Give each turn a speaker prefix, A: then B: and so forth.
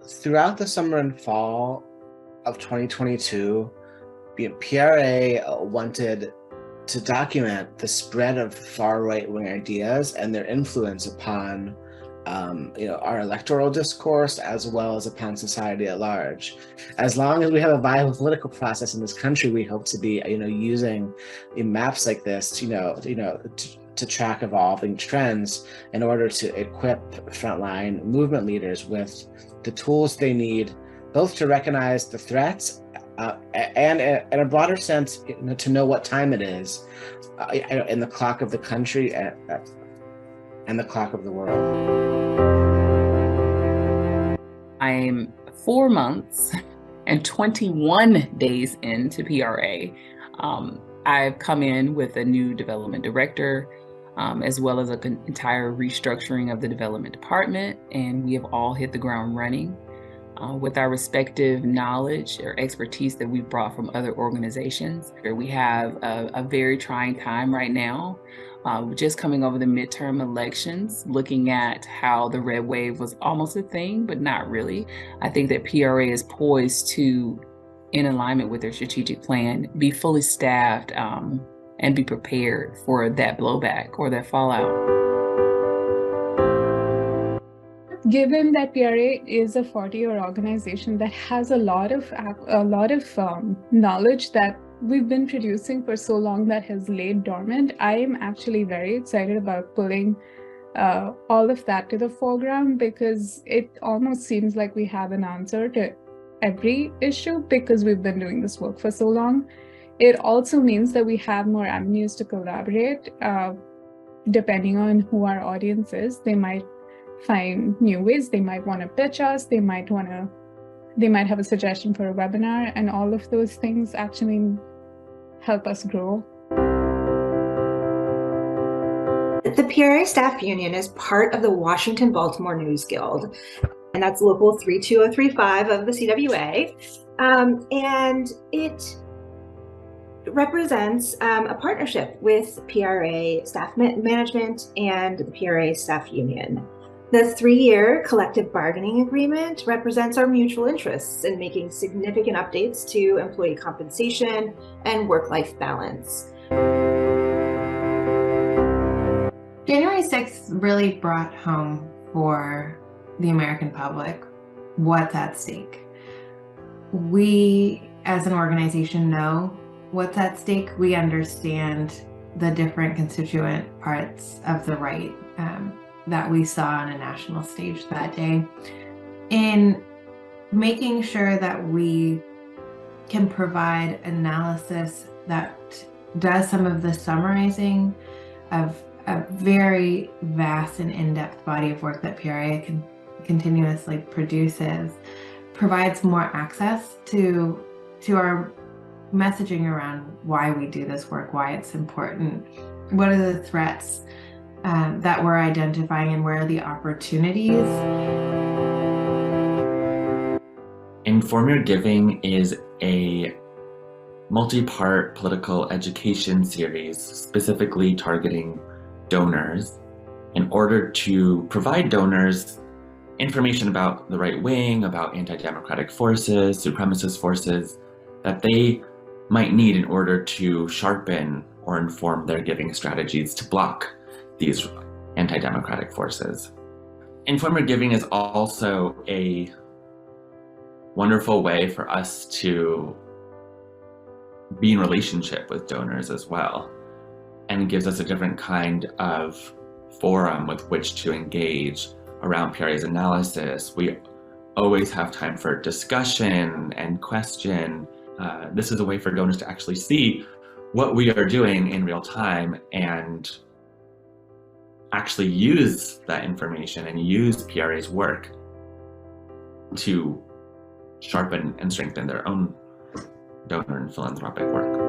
A: Throughout the summer and fall of 2022, PRA wanted to document the spread of far right-wing ideas and their influence upon our electoral discourse as well as upon society at large. As long as we have a viable political process in this country, we hope to be using maps like this to track evolving trends in order to equip frontline movement leaders with the tools they need, both to recognize the threats and in a broader sense, to know what time it is in the clock of the country and the clock of the world.
B: I'm 4 months and 21 days into PRA. I've come in with a new development director, as well as an entire restructuring of the development department, and we have all hit the ground running with our respective knowledge or expertise that we brought from other organizations. We have a very trying time right now, just coming over the midterm elections, looking at how the red wave was almost a thing, but not really. I think that PRA is poised to, in alignment with their strategic plan, be fully staffed and be prepared for that blowback or that fallout.
C: Given that PRA is a 40-year organization that has a lot of knowledge that we've been producing for so long that has laid dormant, I am actually very excited about pulling all of that to the foreground, because it almost seems like we have an answer to every issue because we've been doing this work for so long. It also means that we have more avenues to collaborate. Depending on who our audience is, they might find new ways. They might want to pitch us. They might have a suggestion for a webinar, and all of those things actually help us grow.
D: The PRA Staff Union is part of the Washington-Baltimore News Guild, and that's Local 32035 of the CWA, and it represents a partnership with PRA staff management and the PRA Staff Union. The 3-year collective bargaining agreement represents our mutual interests in making significant updates to employee compensation and work-life balance.
E: January 6th really brought home for the American public what's at stake. We, as an organization, know what's at stake. We understand the different constituent parts of the right that we saw on a national stage that day. In making sure that we can provide analysis that does some of the summarizing of a very vast and in-depth body of work that PRA continuously produces, provides more access to our messaging around why we do this work, why it's important, what are the threats that we're identifying, and where are the opportunities.
F: Inform Your Giving is a multi-part political education series specifically targeting donors in order to provide donors information about the right wing, about anti-democratic forces, supremacist forces that they might need in order to sharpen or inform their giving strategies to block these anti-democratic forces. Inform Your Giving is also a wonderful way for us to be in relationship with donors as well, and it gives us a different kind of forum with which to engage around PRA's analysis. We always have time for discussion and question. This is a way for donors to actually see what we are doing in real time and actually use that information and use PRA's work to sharpen and strengthen their own donor and philanthropic work.